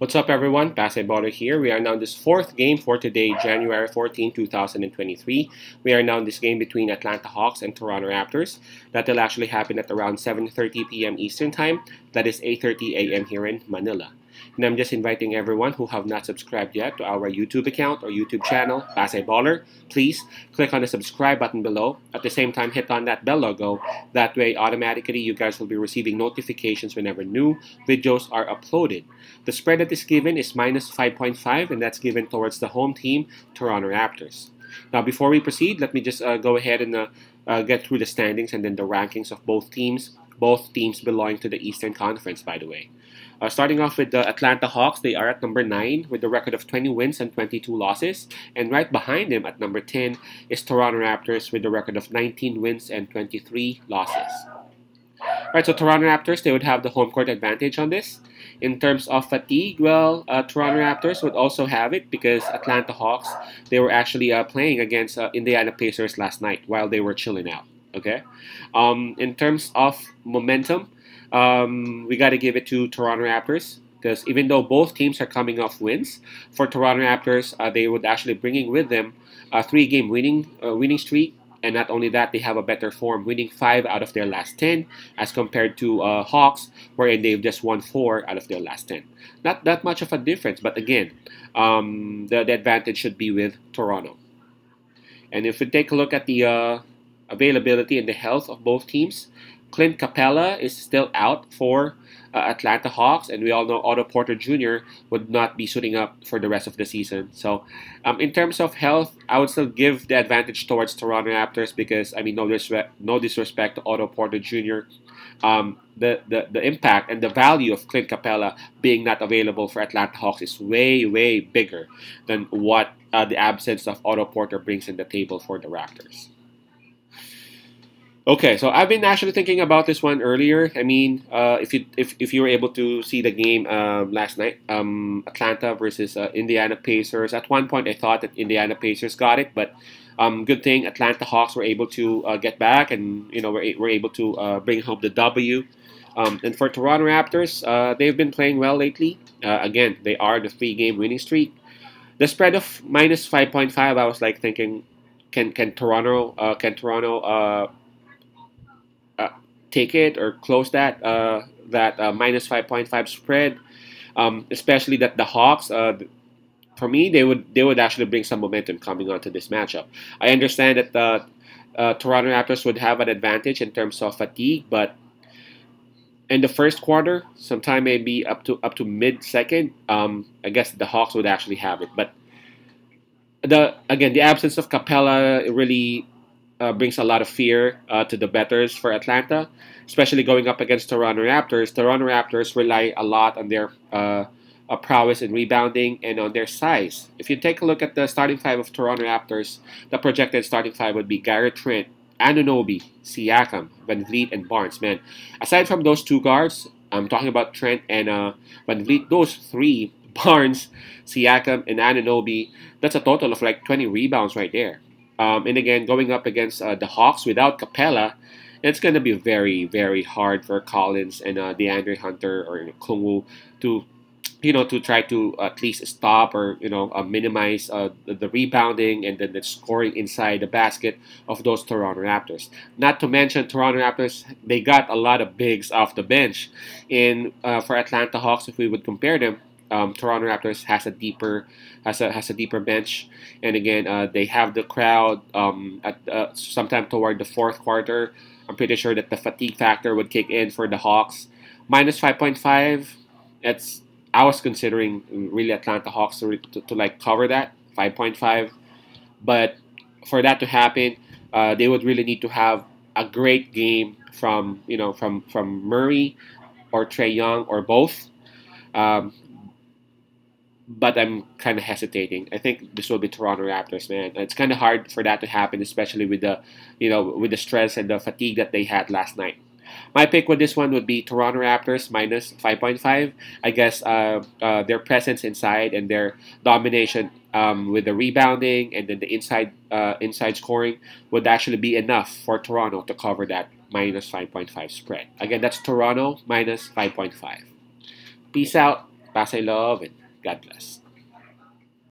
What's up, everyone? Basketballer here. We are now in this fourth game for today, January 14, 2023. We are now in this game between Atlanta Hawks and Toronto Raptors. That will actually happen at around 7:30 p.m. Eastern Time. That is 8:30 a.m. here in Manila. And I'm just inviting everyone who have not subscribed yet to our YouTube account or YouTube channel, Basketballer. Please click on the subscribe button below. At the same time, hit on that bell logo. That way, automatically, you guys will be receiving notifications whenever new videos are uploaded. The spread that is given is minus 5.5, and that's given towards the home team, Toronto Raptors. Now, before we proceed, let me just go ahead and get through the standings and then the rankings of both teams. Both teams belong to the Eastern Conference, by the way. Starting off with the Atlanta Hawks, they are at number 9 with a record of 20 wins and 22 losses. And right behind them at number 10 is Toronto Raptors with a record of 19 wins and 23 losses. Right, so Toronto Raptors, they would have the home court advantage on this. In terms of fatigue, well, Toronto Raptors would also have it because Atlanta Hawks, they were actually playing against Indiana Pacers last night while they were chilling out. Okay, in terms of momentum, we got to give it to Toronto Raptors because even though both teams are coming off wins, for Toronto Raptors, they would actually bringing with them a three-game winning streak. And not only that, they have a better form, winning 5 out of their last 10 as compared to Hawks, wherein they've just won 4 out of their last 10. Not that much of a difference, but again, the advantage should be with Toronto. And if we take a look at the availability and the health of both teams, Clint Capella is still out for Atlanta Hawks, and we all know Otto Porter Jr. would not be suiting up for the rest of the season. So, in terms of health, I would still give the advantage towards Toronto Raptors because, I mean, no disrespect to Otto Porter Jr. The impact and the value of Clint Capella being not available for Atlanta Hawks is way bigger than what the absence of Otto Porter brings in the table for the Raptors. Okay, so I've been actually thinking about this one earlier. I mean, if you were able to see the game last night, Atlanta versus Indiana Pacers. At one point, I thought that Indiana Pacers got it, but good thing Atlanta Hawks were able to get back, and were able to bring home the W. And for Toronto Raptors, they've been playing well lately. Again, they are the 3-game winning streak. The spread of minus 5.5, I was like thinking, can Toronto take it or close that minus 5.5 spread, especially that the Hawks, for me, they would actually bring some momentum coming onto this matchup. I understand that the Toronto Raptors would have an advantage in terms of fatigue, but in the first quarter, sometime maybe up to mid-second, I guess the Hawks would actually have it. But the absence of Capella really brings a lot of fear to the bettors for Atlanta, especially going up against Toronto Raptors. Toronto Raptors rely a lot on their prowess in rebounding and on their size. If you take a look at the starting five of Toronto Raptors, the projected starting five would be Garrett Trent, Anunoby, Siakam, Van Vliet, and Barnes. Man, aside from those two guards, I'm talking about Trent and Van Vliet, those three, Barnes, Siakam, and Anunoby, that's a total of like 20 rebounds right there. And again, going up against the Hawks without Capella, it's going to be very hard for Collins and DeAndre Hunter or Kungwu to try to at least stop or minimize the rebounding and then the scoring inside the basket of those Toronto Raptors. Not to mention Toronto Raptors, they got a lot of bigs off the bench. And for Atlanta Hawks, if we would compare them, Toronto Raptors has a deeper bench, and again they have the crowd at sometime toward the fourth quarter. I'm pretty sure that the fatigue factor would kick in for the Hawks. Minus 5.5. I was considering really Atlanta Hawks to like cover that 5.5, but for that to happen, they would really need to have a great game from Murray or Trae Young or both. But I'm kind of hesitating. I think this will be Toronto Raptors, man. It's kind of hard for that to happen, especially with the stress and the fatigue that they had last night. My pick with this one would be Toronto Raptors minus 5.5. I guess their presence inside and their domination with the rebounding and then the inside scoring would actually be enough for Toronto to cover that minus 5.5 spread. Again, that's Toronto minus 5.5. Peace out. Pasay love and God bless.